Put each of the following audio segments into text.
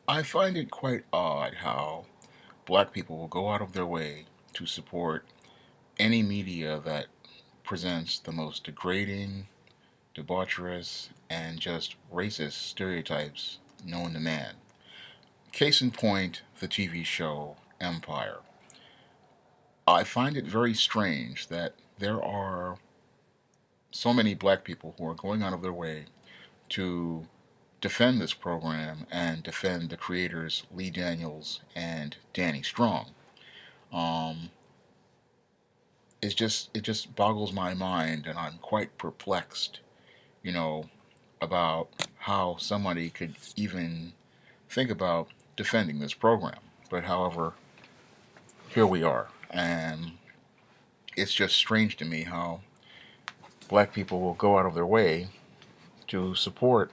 I find it quite odd how black people will go out of their way to support any media that presents the most degrading, debaucherous, and just racist stereotypes known to man. Case in point, the TV show Empire. I find it very strange that there are so many black people who are going out of their way to defend this program and defend the creators Lee Daniels and Danny Strong. Um, it just boggles my mind, and I'm quite perplexed, you know, about how somebody could even think about defending this program. But however, here we are, and it's just strange to me how black people will go out of their way to support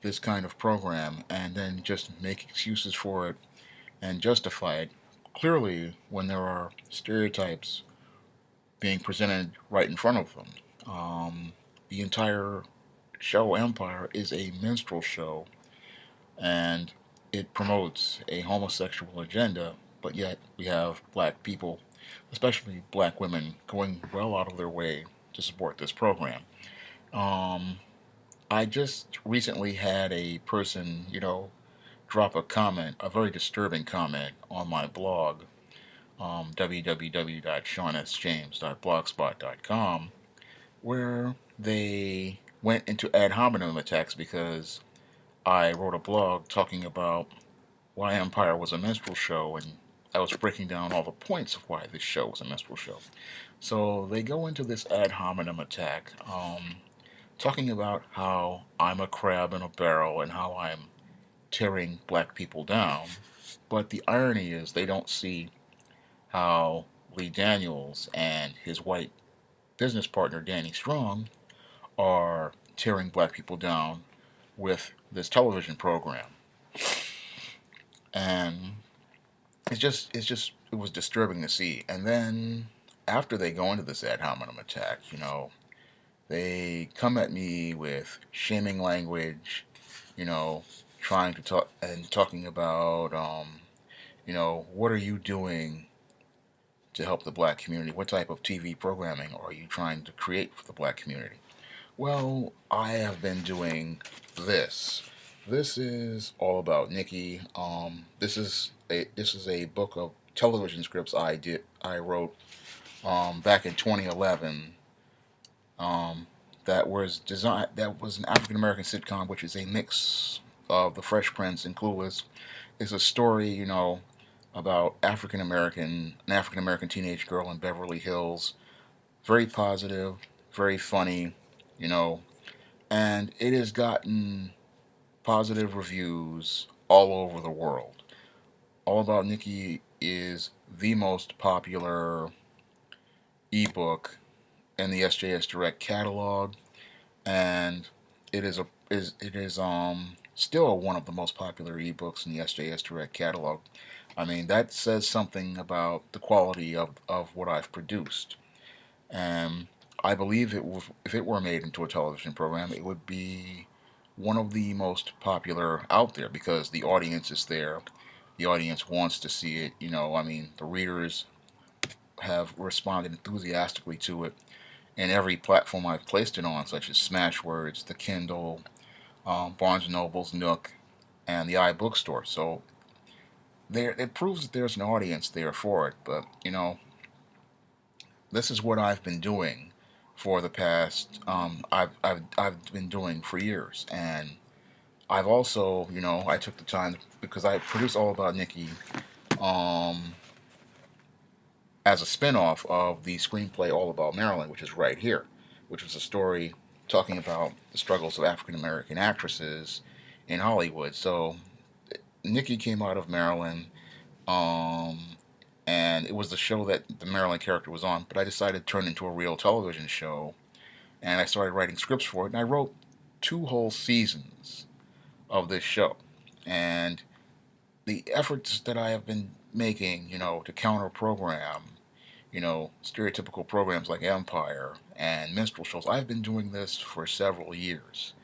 this kind of program and then just make excuses for it and justify it clearly when there are stereotypes being presented right in front of them. The entire show Empire is a minstrel show, and it promotes a homosexual agenda, but yet we have black people, especially black women, going well out of their way to support this program. Um, I just recently had a person, drop a comment, a very disturbing comment on my blog, www.shawnsjames.blogspot.com, where they went into ad hominem attacks because I wrote a blog talking about why Empire was a minstrel show, and I was breaking down all the points of why this show was a minstrel show. So they go into this ad hominem attack, talking about how I'm a crab in a barrel and how I'm tearing black people down. But the irony is they don't see how Lee Daniels and his white business partner Danny Strong are tearing black people down with this television program. And it was disturbing to see. And then after they go into this ad hominem attack, they come at me with shaming language, you know, trying to talk and talking about, what are you doing to help the black community? What type of TV programming are you trying to create for the black community? Well, I have been doing this. This is all about Nikki. This is a book of television scripts I wrote back in 2011. Um, that was an African American sitcom, which is a mix of The Fresh Prince and Clueless. It's a story, about an African American teenage girl in Beverly Hills. Very positive, very funny, you know, and it has gotten positive reviews all over the world. All About Nikki is the most popular ebook in the SJS Direct catalog, and it is still one of the most popular ebooks in the SJS Direct catalog. I mean, that says something about the quality of what I've produced. And I believe if it were made into a television program, it would be one of the most popular out there because the audience is there. The audience wants to see it. I mean, the readers have responded enthusiastically to it in every platform I've placed it on, such as Smashwords, the Kindle, Barnes& and Noble's Nook, and the iBookstore. So it proves that there's an audience there for it. But this is what I've been doing for the past. I've been doing for years, and I've also, I took the time because I produced All About Nikki um, as a spinoff of the screenplay All About Marilyn, which is right here, which was a story talking about the struggles of African American actresses in Hollywood. So Nikki came out of Maryland, um, and it was the show that the Maryland character was on. But I decided to turn it into a real television show, and I started writing scripts for it. And I wrote two whole seasons of this show, and the efforts that I have been making, to counter program, stereotypical programs like Empire and minstrel shows. I've been doing this for several years,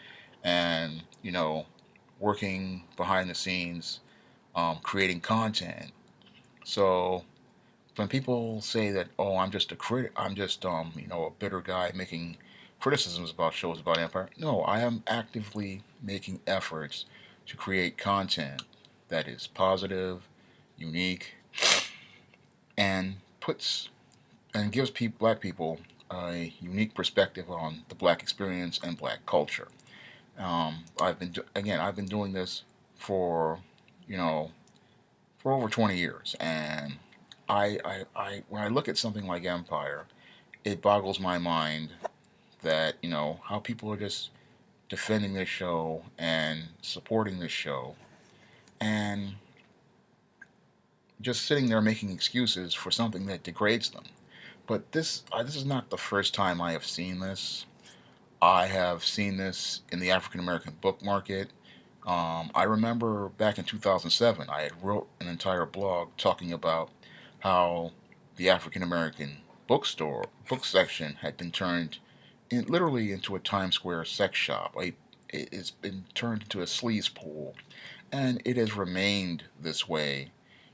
and working behind the scenes, creating content. So when people say that, oh, I'm just a critic, I'm just a bitter guy making criticisms about shows about Empire. No, I am actively making efforts to create content that is positive, unique, and puts and gives black people a unique perspective on the black experience and black culture. I've been doing this for you know for over 20 years, and when I look at something like Empire, it boggles my mind that how people are just defending this show and supporting this show and just sitting there making excuses for something that degrades them. But this is not the first time I have seen this. I have seen this in the African American book market. I remember back in 2007, I had wrote an entire blog talking about how the African American book section had been turned literally into a Times Square sex shop. It's been turned into a sleaze pool, and it has remained this way,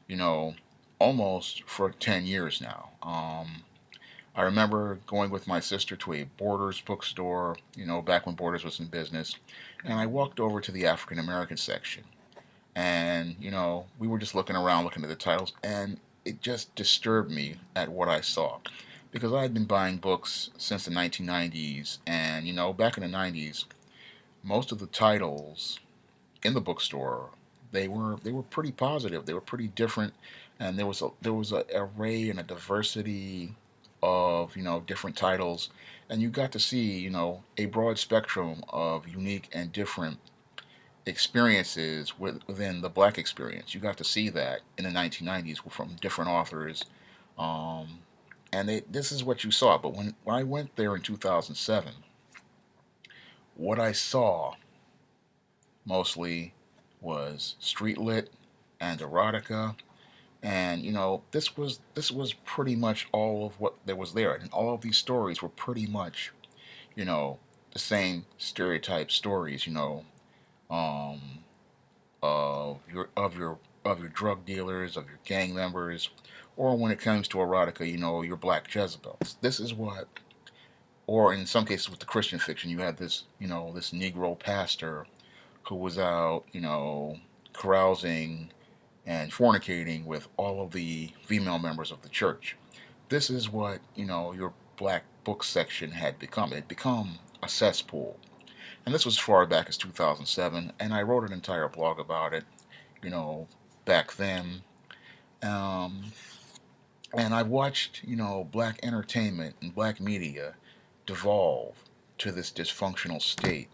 you know, almost for 10 years now. I remember going with my sister to a Borders bookstore, back when Borders was in business, and I walked over to the African American section. And, we were just looking around, looking at the titles, and it just disturbed me at what I saw. Because I had been buying books since the 1990s, and, back in the 90s, most of the titles in the bookstore, they were pretty positive. They were pretty different, and there was a array and a diversity of different titles, and you got to see a broad spectrum of unique and different experiences within the black experience. You got to see that in the 1990s from different authors, um, and this is what you saw. But when I went there in 2007, what I saw mostly was street lit and erotica, and this was pretty much all of what there was there, and all of these stories were pretty much you know the same stereotype stories, um, of your drug dealers, of your gang members, or when it comes to erotica, your black Jezebels. This is what, or in some cases with the Christian fiction, you had this Negro pastor who was out, carousing and fornicating with all of the female members of the church. This is what, your black book section had become. It had become a cesspool. And this was as far back as 2007, and I wrote an entire blog about it, you know, back then. Um, and I watched, black entertainment and black media devolve to this dysfunctional state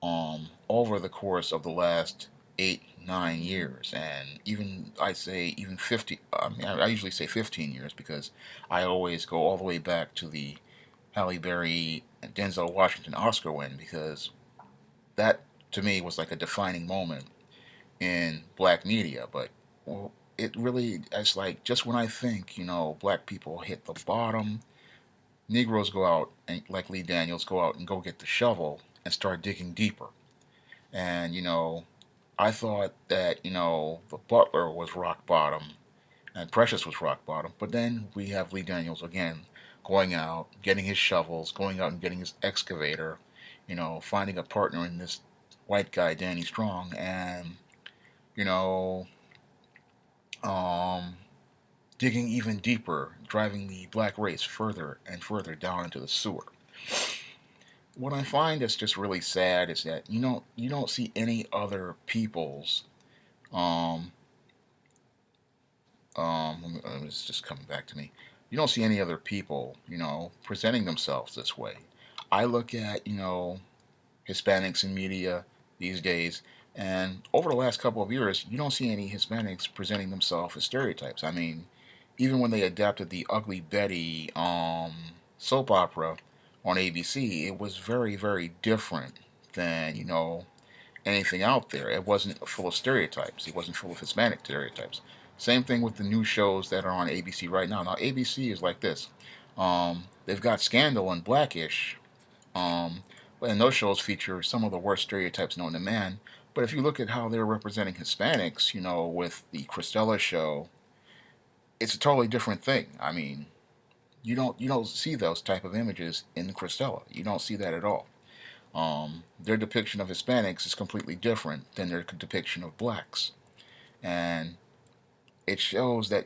over the course of the last 8, 9 years, and even I say even 50. I mean, I usually say 15 years because I always go all the way back to the Halle Berry and Denzel Washington Oscar win, because that to me was like a defining moment in black media. But well, it's like just when I think black people hit the bottom, Negroes go out and like Lee Daniels go out and go get the shovel and start digging deeper. And I thought that the Butler was rock bottom and Precious was rock bottom, but then we have Lee Daniels again going out, getting his shovels, going out and getting his excavator, finding a partner in this white guy Danny Strong, and you know um, digging even deeper, driving the black race further and further down into the sewer. What I find is just really sad is that you don't see any other people's um, it's just coming back to me. You don't see any other people, presenting themselves this way. I look at, Hispanics in media these days, and over the last couple of years, you don't see any Hispanics presenting themselves as stereotypes. I mean, even when they adapted the Ugly Betty soap opera on ABC, it was very, very different than, anything out there. It wasn't full of stereotypes. It wasn't full of Hispanic stereotypes. Same thing with the new shows that are on ABC right now. Now ABC is like this. They've got Scandal and Blackish, and those shows feature some of the worst stereotypes known to man. But if you look at how they're representing Hispanics, with the Cristela show, it's a totally different thing. I mean, you don't see those type of images in the Cristela. You don't see that at all. Their depiction of Hispanics is completely different than their depiction of blacks, and it shows that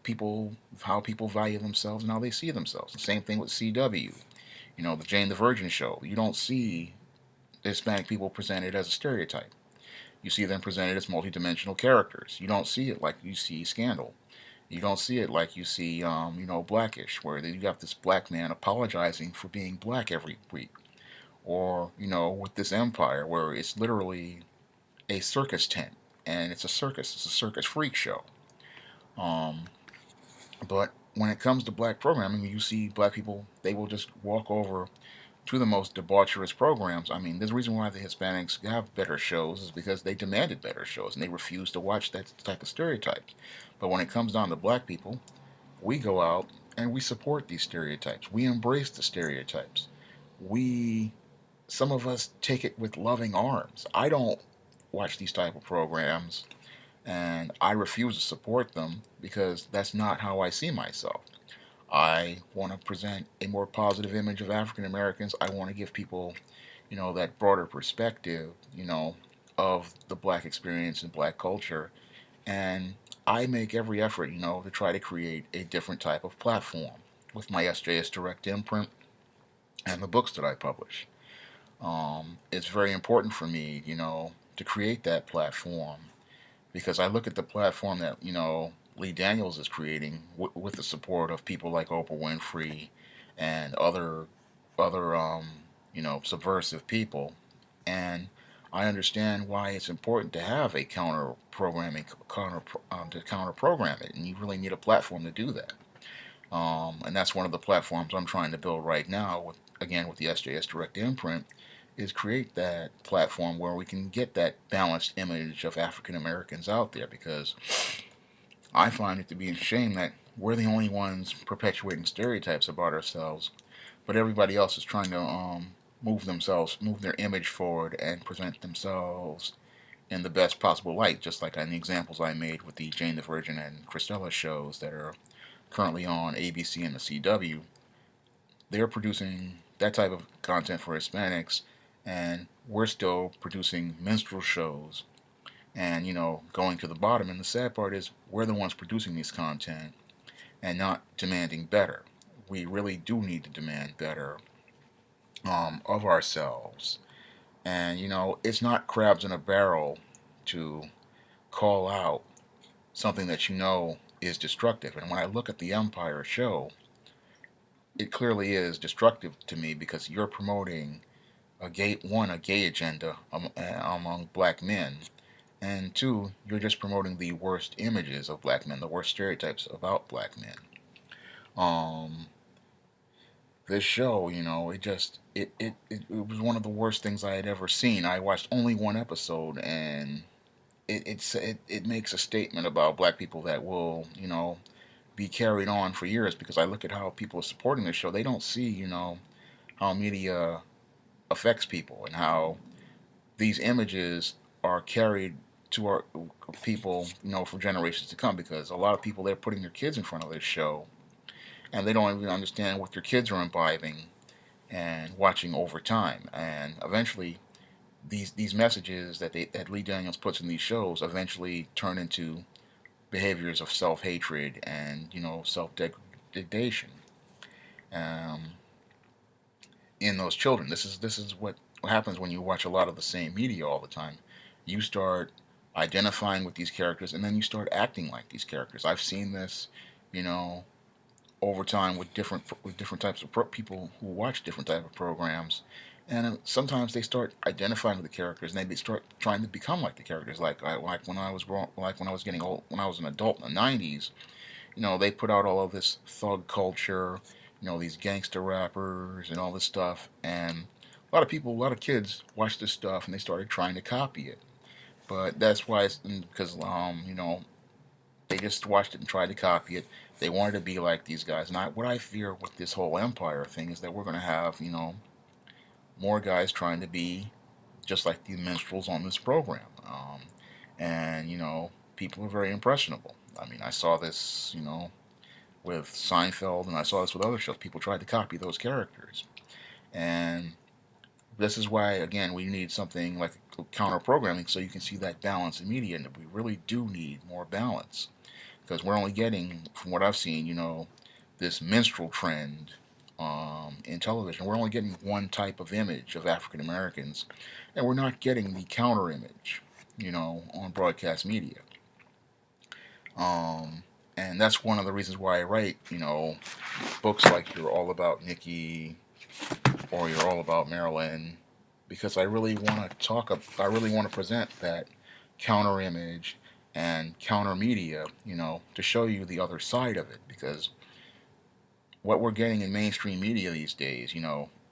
people how people value themselves and how they see themselves. The same thing with CW. The Jane the Virgin show. You don't see Hispanic people presented as a stereotype. You see them presented as multidimensional characters. You don't see it like you see Scandal. You don't see it like you see, Blackish, where you got this black man apologizing for being black every week. Or, with this Empire, where it's literally a circus tent. And it's a circus. It's a circus freak show. Um, but when it comes to black programming, you see black people, they will just walk over to the most debaucherous programs. I mean, there's a reason why the Hispanics have better shows is because they demanded better shows and they refused to watch that type of stereotypes. But when it comes down to black people, we go out and we support these stereotypes. We embrace the stereotypes. We, some of us take it with loving arms. I don't watch these type of programs and I refuse to support them because that's not how I see myself. I want to present a more positive image of African Americans. I want to give people, that broader perspective, of the black experience and black culture. And I make every effort, to try to create a different type of platform with my SJS Direct imprint and the books that I publish. It's very important for me, to create that platform because I look at the platform that Lee Daniels is creating with the support of people like Oprah Winfrey and other subversive people, and I understand why it's important to have a to counter program it, and you really need a platform to do that. And that's one of the platforms I'm trying to build right now with the SJS Direct imprint is create that platform where we can get that balanced image of African Americans out there because I find it to be a shame that we're the only ones perpetuating stereotypes about ourselves, but everybody else is trying to move their image forward and present themselves in the best possible light, just like in the examples I made with the Jane the Virgin and Cristela shows that are currently on ABC and the CW. They're producing that type of content for Hispanics, and we're still producing minstrel shows and going to the bottom. And the sad part is we're the ones producing these content and not demanding better. We really do need to demand better of ourselves. And it's not crabs in a barrel to call out something that is destructive. And when I look at the Empire show, it clearly is destructive to me because you're promoting a gay agenda among black men, and two, you're just promoting the worst images of black men, the worst stereotypes about black men. Um, this show, it was one of the worst things I had ever seen. I watched only one episode, and it makes a statement about black people that will, be carried on for years because I look at how people are supporting this show. They don't see, how media affects people and how these images are carried to our people, for generations to come. Because a lot of people they're putting their kids in front of this show, and they don't even understand what their kids are imbibing and watching over time. And eventually, these messages that Lee Daniels puts in these shows eventually turn into behaviors of self hatred and self degradation um, in those children. This is what happens when you watch a lot of the same media all the time. You start identifying with these characters, and then you start acting like these characters. I've seen this, you know, over time with different types of people who watch different type of programs, and sometimes they start identifying with the characters, and they start trying to become like the characters. Like when I was like when I was getting old, when I was an adult in the '90s, they put out all of this thug culture, these gangster rappers and all this stuff, and a lot of kids watched this stuff and they started trying to copy it. But that's why it's because they just watched it and tried to copy it. They wanted to be like these guys. And what I fear with this whole empire thing is that we're going to have more guys trying to be just like the minstrels on this program. And, people are very impressionable. I mean, I saw this, with Seinfeld, and I saw this with other shows. People tried to copy those characters. And this is why, again, we need something like counter programming so you can see that balance in media. And we really do need more balance because we're only getting, from what I've seen, this minstrel trend in television. We're only getting one type of image of African Americans, and we're not getting the counter image, on broadcast media. Um, and that's one of the reasons why I write, books like You're All About Nikki or You're All About Marilyn, because I really want to I really want to present that counter image and counter media, to show you the other side of it. Because what we're getting in mainstream media these days,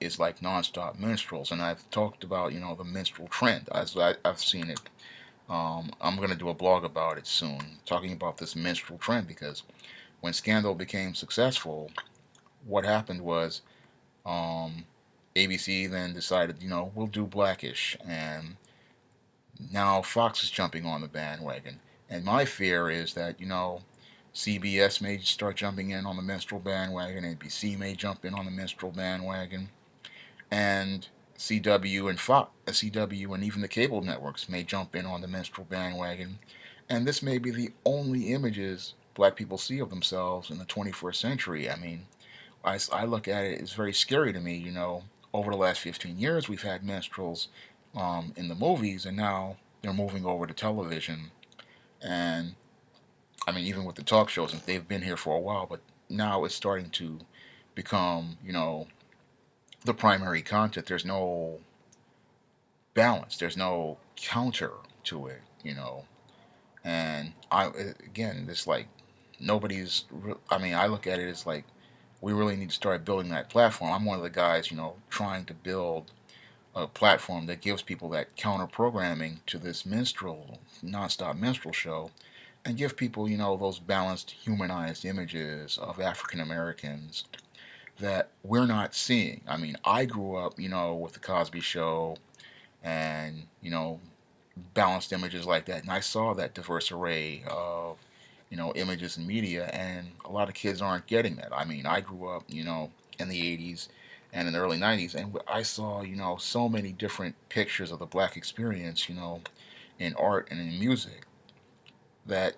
is like nonstop minstrels. And I've talked about, the minstrel trend as I've seen it. I'm going to do a blog about it soon, talking about this minstrel trend, because when Scandal became successful, what happened was ABC then decided, we'll do Blackish, and now Fox is jumping on the bandwagon. And my fear is that, CBS may start jumping in on the minstrel bandwagon, ABC may jump in on the minstrel bandwagon, and CW and even the cable networks may jump in on the minstrel bandwagon. And this may be the only images black people see of themselves in the 21st century. I mean, I look at it, it's very scary to me. Over the last 15 years, we've had minstrels in the movies, and now they're moving over to television. And I mean, even with the talk shows, and they've been here for a while, but now it's starting to become, the primary content. There's no balance. There's no counter to it, And again, this like nobody's. I mean, I look at it as like we really need to start building that platform. I'm one of the guys, trying to build a platform that gives people that counter programming to this nonstop minstrel show, and give people, those balanced, humanized images of African Americans that we're not seeing. I mean, I grew up, with the Cosby Show and, balanced images like that, and I saw that diverse array of, images and media, and a lot of kids aren't getting that. I mean, I grew up, in the 80s and in the early 90s, and I saw, so many different pictures of the black experience, in art and in music that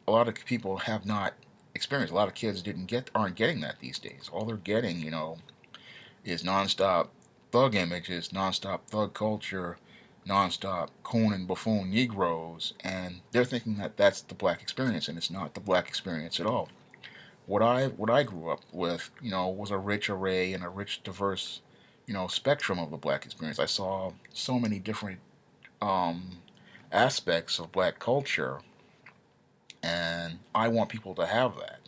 a lot of people have not experienced. A lot of kids aren't getting that these days. All they're getting, is nonstop thug images, nonstop thug culture, nonstop coon and buffoon Negroes, and they're thinking that that's the black experience, and it's not the black experience at all. What I grew up with, was a rich array and a rich, diverse, spectrum of the black experience. I saw so many different um, aspects of black culture, and I want people to have that.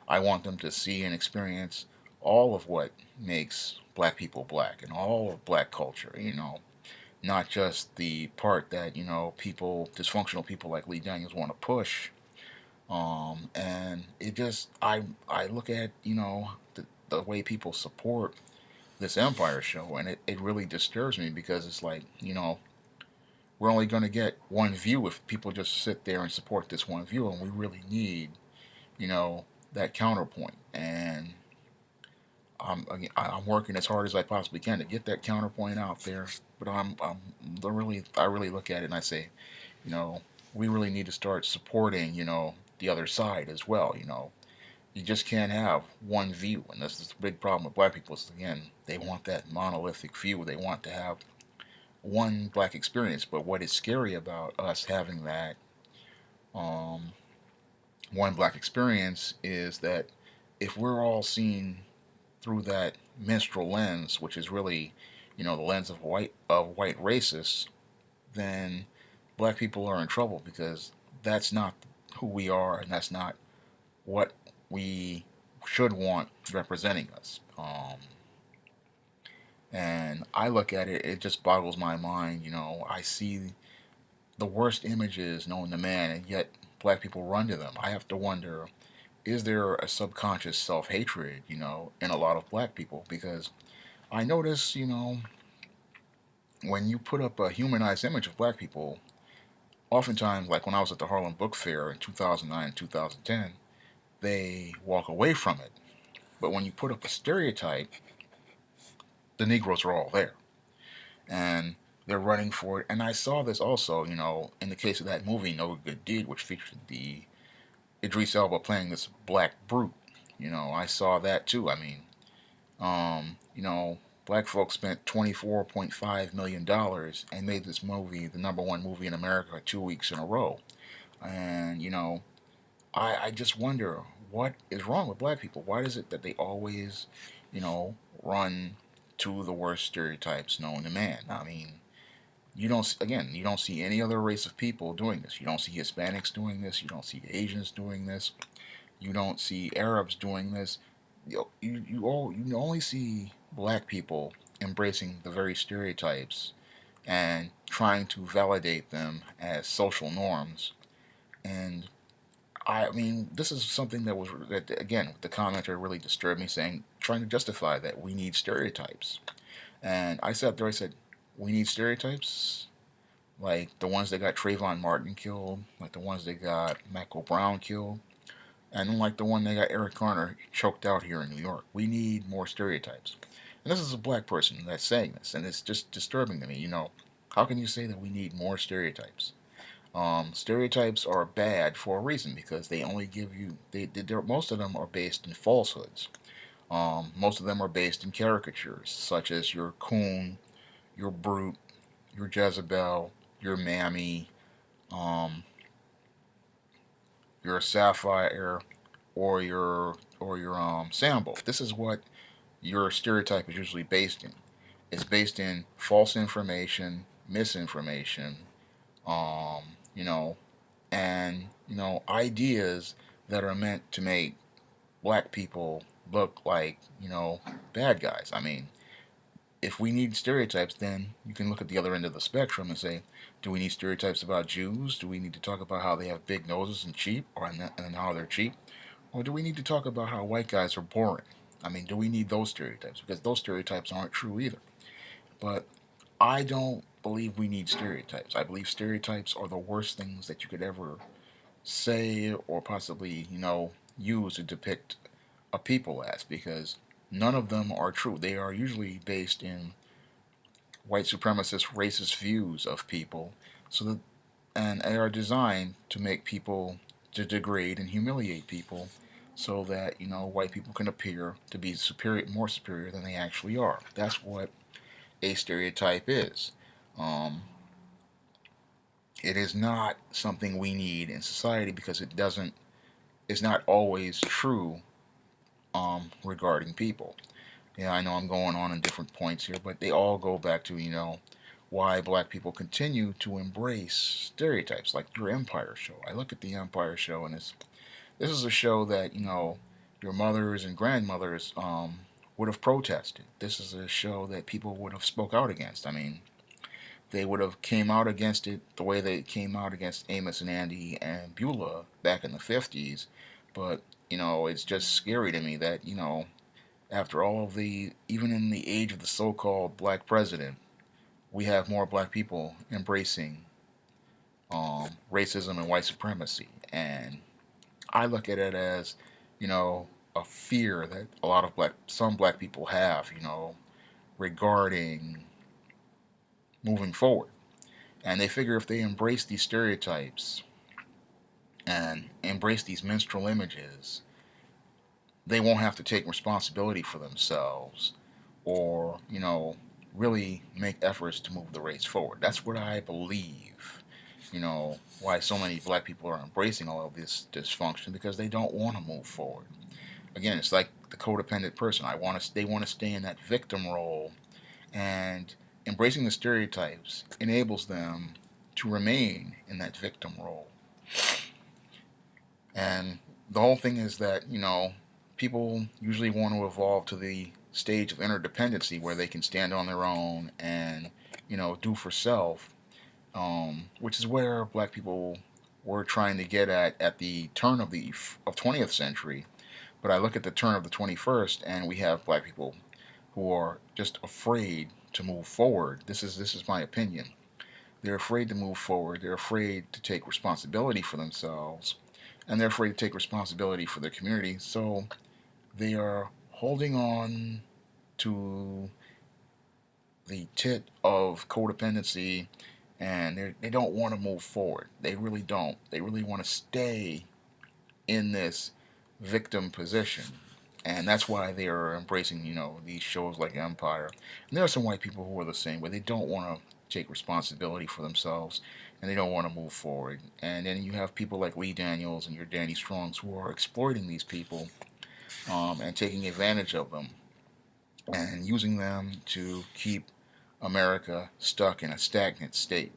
I want them to see and experience all of what makes black people black and all of black culture, not just the part that, dysfunctional people like Lee Daniels want to push. And it just, I look at, the way people support this Empire show, and it really disturbs me because it's like, we're only going to get one view if people just sit there and support this one view, and we really need, you know, that counterpoint. And I'm working as hard as I possibly can to get that counterpoint out there. But I really look at it and I say, you know, we really need to start supporting, the other side as well. You just can't have one view, and this is the big problem with black people. Is again, they want that monolithic view. They want to have one black experience. But what is scary about us having that um, one black experience is that if we're all seeing through that minstrel lens, which is really, the lens of white racists, then black people are in trouble because that's not who we are, and that's not what we should want representing us. And I look at it, it just boggles my mind. I see the worst images known to man, and yet black people run to them. I have to wonder, is there a subconscious self hatred, in a lot of black people? Because I notice, when you put up a humanized image of black people, oftentimes, like when I was at the Harlem Book Fair in 2009 and 2010, they walk away from it. But when you put up a stereotype, the Negroes are all there. And they're running for it. And I saw this also, in the case of that movie, No Good Deed, which featured the Idris Elba playing this black brute. I saw that too. I mean, black folks spent $24.5 million and made this movie the number one movie in America 2 weeks in a row. And I just wonder what is wrong with black people. Why is it that they always, you know, run to the worst stereotypes known to man? I mean, you don't see any other race of people doing this. You don't see Hispanics doing this. You don't see Asians doing this. You don't see Arabs doing this. You only see black people embracing the very stereotypes and trying to validate them as social norms. And I mean, this is something that again, the commenter really disturbed me, saying, trying to justify that we need stereotypes. And I sat there, I said, we need stereotypes? Like the ones that got Trayvon Martin killed, like the ones that got Michael Brown killed, and like the one that got Eric Garner choked out here in New York. We need more stereotypes. And this is a black person that's saying this, and it's just disturbing to me. How can you say that we need more stereotypes? Stereotypes are bad for a reason because they only give you most of them are based in falsehoods. Most of them are based in caricatures, such as your coon, your brute, your Jezebel, your mammy, um, your sapphire, or your Sambo. This is what your stereotype is usually based in. It's based in false information, misinformation, um, you know, and ideas that are meant to make black people look like bad guys. I mean, if we need stereotypes, then you can look at the other end of the spectrum and say, do we need stereotypes about Jews? Do we need to talk about how they have big noses and cheap, and how they're cheap? Or do we need to talk about how white guys are boring? I mean, do we need those stereotypes? Because those stereotypes aren't true either. But I don't believe we need stereotypes. I believe stereotypes are the worst things that you could ever say or possibly, use to depict a people as, because none of them are true. They are usually based in white supremacist racist views of people, so that and they are designed to make people to degrade and humiliate people so that white people can appear to be more superior than they actually are. That's what a stereotype is. Um, it is not something we need in society because it's not always true regarding people. Yeah, I know I'm going on in different points here, but they all go back to, why black people continue to embrace stereotypes like your Empire show. I look at the Empire show, and this is a show that, your mothers and grandmothers would have protested. This is a show that people would have spoke out against. I mean, they would have came out against it the way they came out against Amos and Andy and Beulah back in the 50s. But, it's just scary to me that, after all of even in the age of the so-called black president, we have more black people embracing racism and white supremacy. And I look at it as, a fear that some black people have, regarding moving forward. And they figure if they embrace these stereotypes and embrace these minstrel images, they won't have to take responsibility for themselves or, really make efforts to move the race forward. That's what I believe, why so many black people are embracing all of this dysfunction, because they don't want to move forward. Again, it's like the codependent person. They want to stay in that victim role, and embracing the stereotypes enables them to remain in that victim role. And the whole thing is that, people usually want to evolve to the stage of interdependency where they can stand on their own and, do for self, which is where black people were trying to get at the turn of the 20th century. But I look at the turn of the 21st, and we have black people who are just afraid to move forward. This is my opinion. They're afraid to move forward. They're afraid to take responsibility for themselves, and they're afraid to take responsibility for their community. So they are holding on to the tit of codependency, and they don't want to move forward. They really don't. They really want to stay in this victim position. And that's why they are embracing, these shows like Empire. And there are some white people who are the same, where they don't want to take responsibility for themselves, and they don't want to move forward. And then you have people like Lee Daniels and your Danny Strongs who are exploiting these people, and taking advantage of them and using them to keep America stuck in a stagnant state.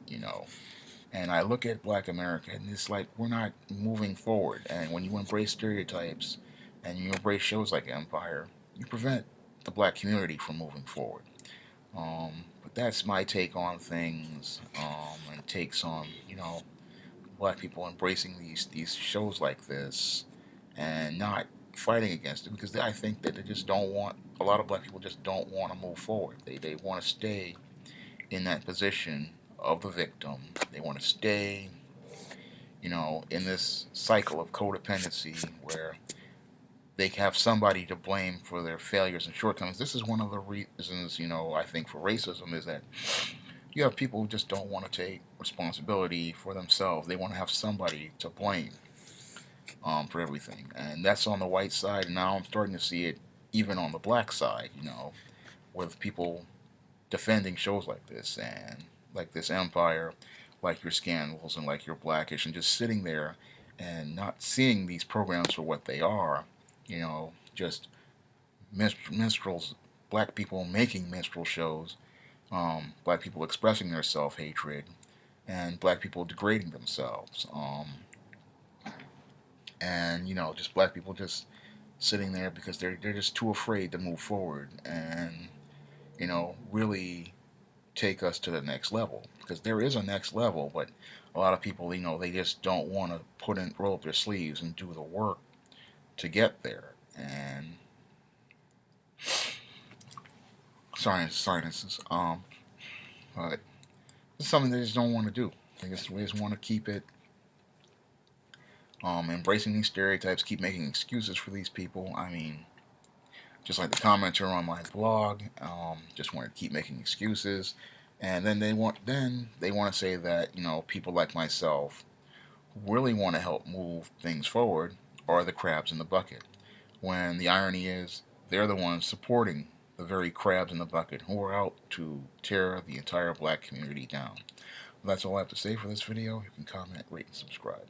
And I look at black America, and it's like we're not moving forward. And when you embrace stereotypes and you embrace shows like Empire, you prevent the black community from moving forward. But that's my take on things, and takes on, black people embracing these shows like this and not fighting against it, because I think that they just don't want, a lot of black people just don't want to move forward. They want to stay in that position of the victim. They want to stay, in this cycle of codependency where they have somebody to blame for their failures and shortcomings. This is one of the reasons, I think, for racism, is that you have people who just don't want to take responsibility for themselves. They want to have somebody to blame, for everything. And that's on the white side. And now I'm starting to see it even on the black side, with people defending shows like this, and like this Empire, like your Scandals, and like your Blackish, and just sitting there and not seeing these programs for what they are, just minstrels, black people making minstrel shows, black people expressing their self-hatred, and black people degrading themselves, and just black people just sitting there because they're just too afraid to move forward and really take us to the next level, because there is a next level, but a lot of people, they just don't want to roll up their sleeves and do the work to get there. And sinuses, but it's something they just don't want to do. They just want to keep it, embracing these stereotypes, keep making excuses for these people. I mean, just like the commenter on my blog, just want to keep making excuses, and then they want to say that people like myself who really want to help move things forward are the crabs in the bucket. When the irony is they're the ones supporting the very crabs in the bucket who are out to tear the entire black community down. That's all I have to say for this video. You can comment, rate, and subscribe.